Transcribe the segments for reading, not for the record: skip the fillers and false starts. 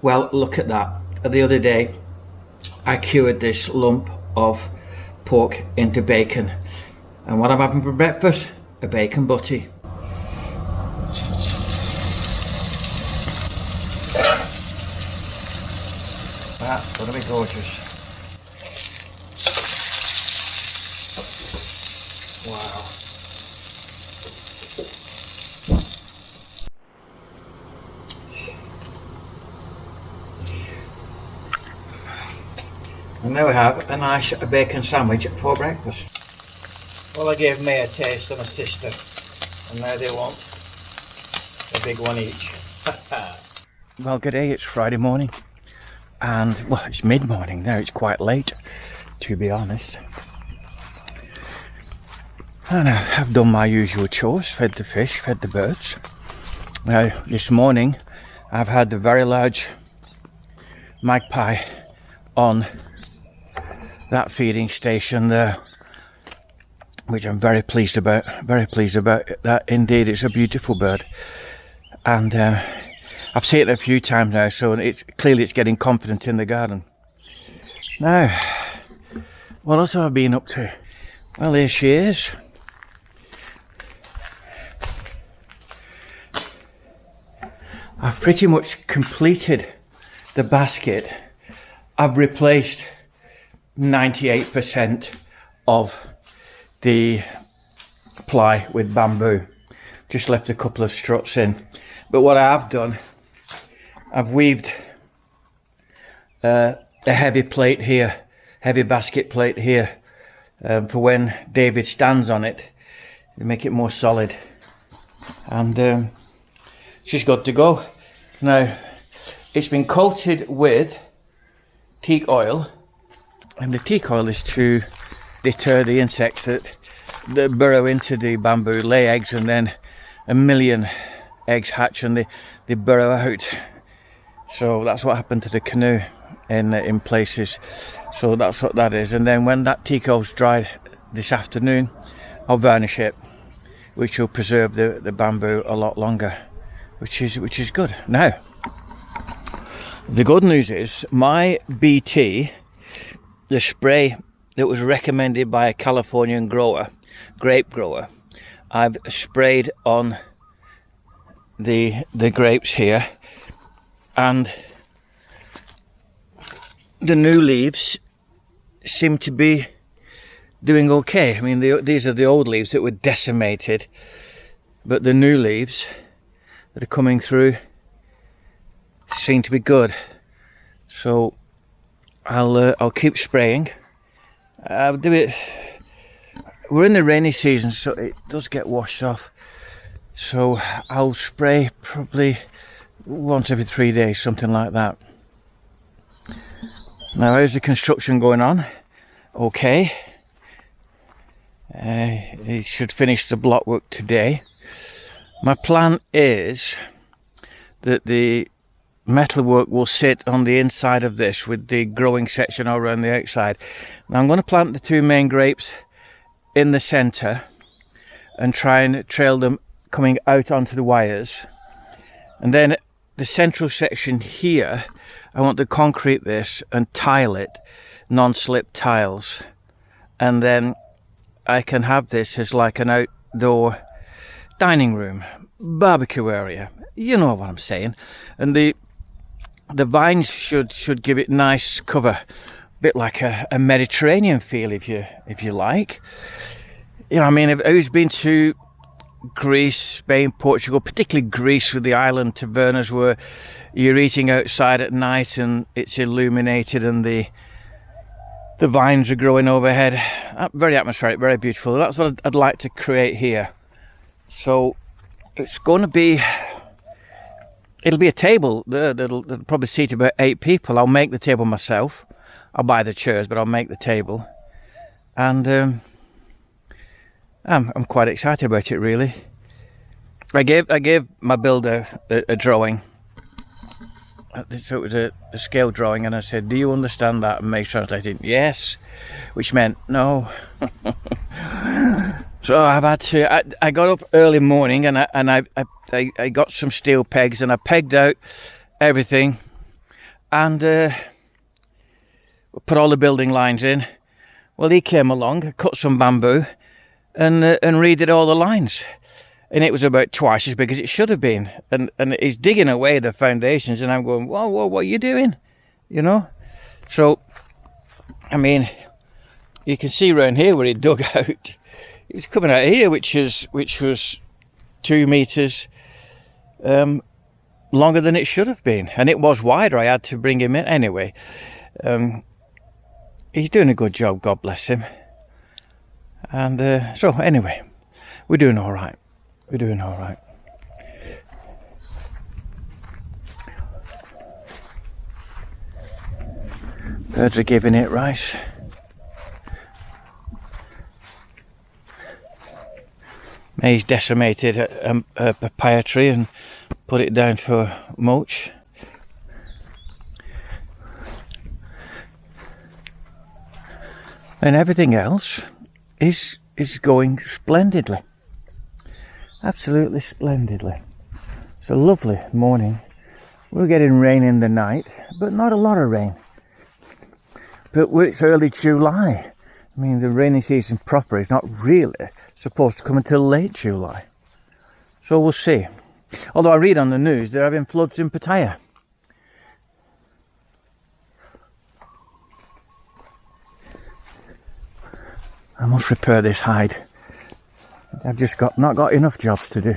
Well, look at that. The other day I cured this lump of pork into bacon, and what I'm having for breakfast, a bacon butty. That's gonna be gorgeous. Wow. And there we have a nice bacon sandwich for breakfast. Well, I gave May a taste and my sister, and now they want a big one each. Well, good day, it's Friday morning, and well, it's mid-morning now, it's quite late, to be honest. And I've done my usual chores, fed the fish, fed the birds. Now, this morning, I've had the very large magpie on that feeding station there, which I'm very pleased about, that. Indeed, it's a beautiful bird, and I've seen it a few times now, so it's clearly getting confident in the garden. Now, what else have I been up to? Well, here she is. I've pretty much completed the basket. I've replaced 98% of the ply with bamboo. Just left a couple of struts in. But what I have done, I've weaved a heavy plate here, heavy basket plate here, for when David stands on it, to make it more solid. And she's good to go. Now, it's been coated with teak oil, and the teak oil is to deter the insects that burrow into the bamboo, lay eggs, and then a million eggs hatch and they burrow out. So that's what happened to the canoe in places. So that's what that is. And then when that teak oil's dried this afternoon, I'll varnish it, which will preserve the bamboo a lot longer, which is good. Now, the good news is my BT, the spray that was recommended by a Californian grape grower, I've sprayed on the grapes here, and the new leaves seem to be doing okay. I mean, these are the old leaves that were decimated, but the new leaves that are coming through seem to be good. So I'll keep spraying. I'll do it. We're in the rainy season, so it does get washed off. So I'll spray probably once every 3 days, something like that. Now, how's the construction going on? Okay. It should finish the block work today. My plan is that the metalwork will sit on the inside of this with the growing section all around the outside. Now I'm going to plant the two main grapes in the center and try and trail them coming out onto the wires, and then the central section here I want to concrete this and tile it, non-slip tiles, and then I can have this as like an outdoor dining room, barbecue area, you know what I'm saying. And the vines should give it nice cover, a bit like a Mediterranean feel, if you like. You know, I mean, who's been to Greece, Spain, Portugal, particularly Greece with the island tavernas where you're eating outside at night and it's illuminated and the vines are growing overhead. Very atmospheric, very beautiful. That's what I'd like to create here. So it's going to be, it'll be a table that'll probably seat about 8 people. I'll make the table myself. I'll buy the chairs, but I'll make the table. And I'm quite excited about it, really. I gave my builder a drawing. So it was a scale drawing, and I said, "Do you understand that?" And May translated, "Yes," which meant no. So I've had to. I got up early morning, and I got some steel pegs, and I pegged out everything, and put all the building lines in. Well, he came along, cut some bamboo, and redid all the lines. And it was about twice as big as it should have been. And he's digging away the foundations, and I'm going, whoa, what are you doing? You know? So, I mean, you can see around here where he dug out. It was coming out here, which was 2 meters longer than it should have been. And it was wider. I had to bring him in. Anyway, he's doing a good job, God bless him. And so, anyway, we're doing all right. We're doing all right. Birds are giving it rice. May's decimated a papaya tree and put it down for mulch. And everything else is going splendidly. Absolutely splendidly. It's a lovely morning. We're getting rain in the night, but not a lot of rain. But it's early July. I mean, the rainy season proper is not really supposed to come until late July. So we'll see. Although I read on the news they're having floods in Pattaya. I must repair this hide. I've just not got enough jobs to do.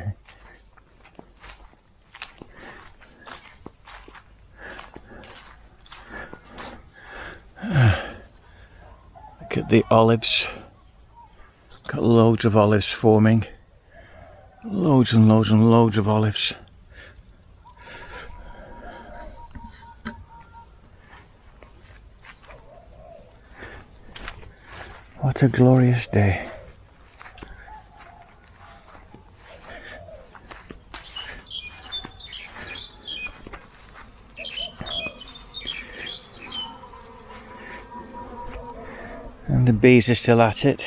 Look at the olives. Got loads of olives forming. Loads and loads and loads of olives. What a glorious day. And the bees are still at it.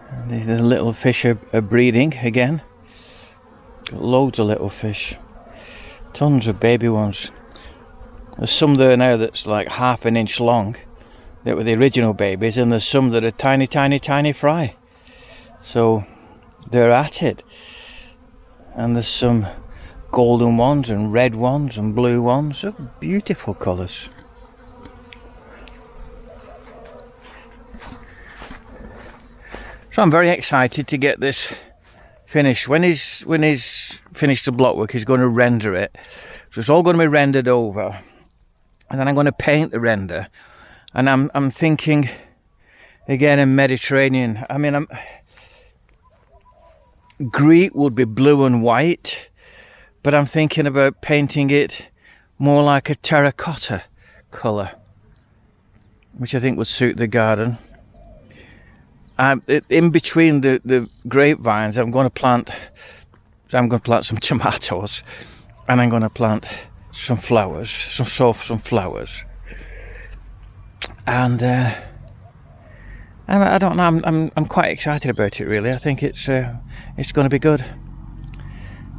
And the little fish are breeding again. Got loads of little fish. Tons of baby ones. There's some there now that's like 1/2 an inch long. That were the original babies, and there's some that are tiny, tiny, tiny fry. So they're at it. And there's some golden ones and red ones and blue ones. They're beautiful colours. So I'm very excited to get this finished. When he's finished the block work, he's going to render it. So it's all going to be rendered over, and then I'm going to paint the render. And I'm thinking again in Mediterranean. I mean, Greek would be blue and white, but I'm thinking about painting it more like a terracotta colour, which I think would suit the garden. In between the grapevines, I'm going to plant some tomatoes, and I'm going to plant some flowers, some flowers. And I don't know. I'm quite excited about it. Really, I think it's going to be good.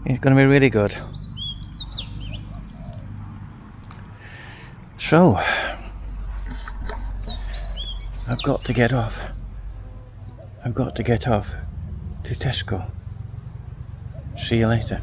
It's going to be really good. So I've got to get off. I've got to get off to Tesco. See you later.